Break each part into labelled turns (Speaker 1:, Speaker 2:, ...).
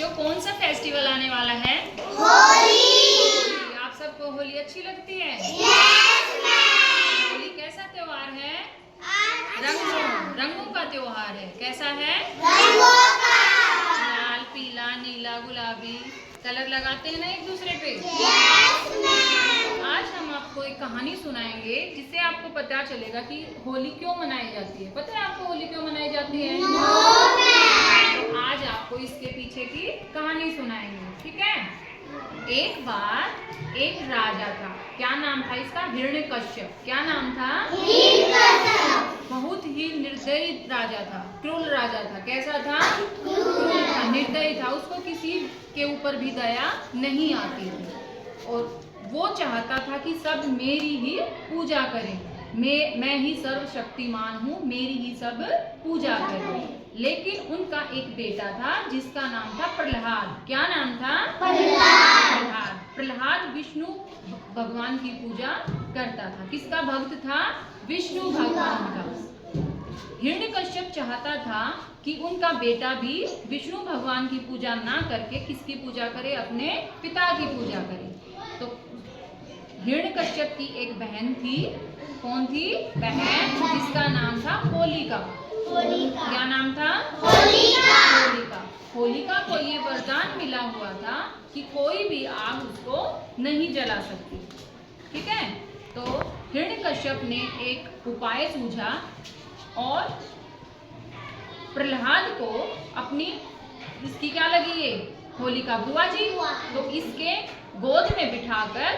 Speaker 1: जो कौन सा फेस्टिवल आने वाला है?
Speaker 2: होली।
Speaker 1: आप सबको होली अच्छी लगती है?
Speaker 2: Yes ma'am.
Speaker 1: होली कैसा त्योहार है? रंगों का त्योहार है। कैसा है?
Speaker 2: रंगों का।
Speaker 1: लाल, पीला, नीला, गुलाबी कलर लगाते हैं ना एक दूसरे पे।
Speaker 2: Yes ma'am.
Speaker 1: आज हम आपको एक कहानी सुनाएंगे जिससे आपको पता चलेगा कि होली क्यों मनाई जाती है। पता है आपको होली क्यों मनाई जाती है?
Speaker 2: No ma'am.
Speaker 1: तो आज आपको इसके पीछे की कहानी सुनाएंगे, ठीक है? एक बार एक राजा था। क्या नाम था इसका? हिरण्यकश्यप। क्या नाम था? बहुत ही निर्दयी राजा था, क्रूर राजा था। कैसा था? क्रूर था, निर्दयी था। उसको किसी के ऊपर भी दया नहीं आती थी और वो चाहता था कि सब मेरी ही पूजा करें। मैं ही सर्वशक्तिमान हूँ, मेरी ही सब पूजा करें। लेकिन उनका एक बेटा था जिसका नाम था प्रहलाद। क्या नाम था? प्रहलाद। प्रहलाद विष्णु भगवान की पूजा करता था। किसका भक्त था? विष्णु भगवान का। हिरण्यकश्यप चाहता था कि उनका बेटा भी विष्णु भगवान की पूजा ना करके किसकी पूजा करे? अपने पिता की पूजा करे। तो हिरण्यकश्यप की एक बहन थी। कौन थी? बहन जिसका नाम था होलिका। क्या नाम था? होलिका। होलिका को ये वरदान मिला हुआ था कि कोई भी आग उसको नहीं जला सकती, ठीक है? तो हिरण्यकश्यप ने एक उपाय सूझा और प्रहलाद को अपनी इसकी क्या लगी ये होलिका बुआ जी, तो इसके गोद में बिठाकर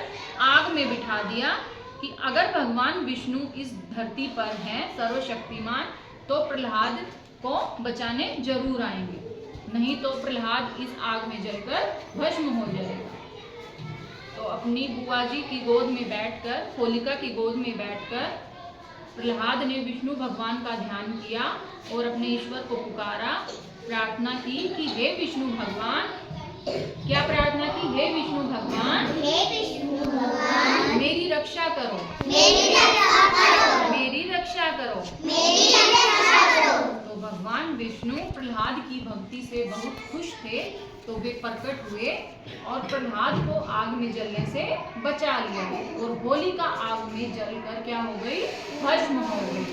Speaker 1: आग में बिठा दिया कि अगर भगवान विष्णु इस धरती पर हैं सर्वशक्तिमान तो प्रहलाद को बचाने जरूर आएंगे, नहीं तो प्रहलाद इस आग में जलकर भस्म हो जाएगा। तो अपनी बुआ जी की गोद में बैठकर, होलिका की गोद में बैठकर प्रहलाद ने विष्णु भगवान का ध्यान किया और अपने ईश्वर को पुकारा, प्रार्थना की कि हे विष्णु भगवान, क्या प्रार्थना की? हे विष्णु भगवान, मेरी रक्षा करो, मेरी रक्षा करो। तो भगवान विष्णु प्रहलाद की भक्ति से बहुत खुश थे, तो वे प्रकट हुए और प्रहलाद को आग में जलने से बचा लिया और होलिका आग में जलकर क्या हो गई? भस्म हो गई।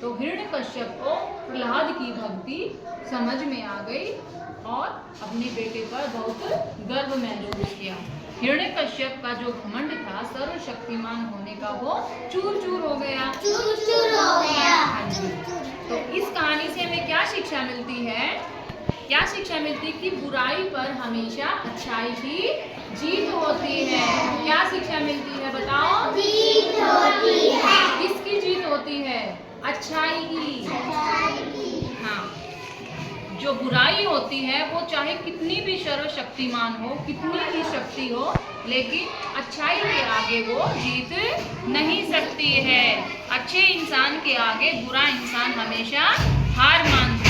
Speaker 1: तो हिरण्यकश्यप को प्रहलाद की भक्ति समझ में आ गई और अपने बेटे पर बहुत गर्व महसूस किया। हिरण्यकश्यप का जो घमंड था सर्वशक्तिमान होने का, वो चूर चूर हो गया। हाँ जी। तो इस कहानी से हमें क्या शिक्षा मिलती है? क्या शिक्षा मिलती है? कि बुराई पर हमेशा अच्छाई की जीत होती है। क्या शिक्षा मिलती है बताओ?
Speaker 2: जीत होती है।
Speaker 1: किसकी जीत होती है? अच्छाई की। हाँ, जो बुराई होती है वो चाहे कितनी भी सर्वशक्तिमान हो, कितनी भी शक्ति हो, लेकिन अच्छाई के आगे वो जीत नहीं सकती है। अच्छे इंसान के आगे बुरा इंसान हमेशा हार मानता है।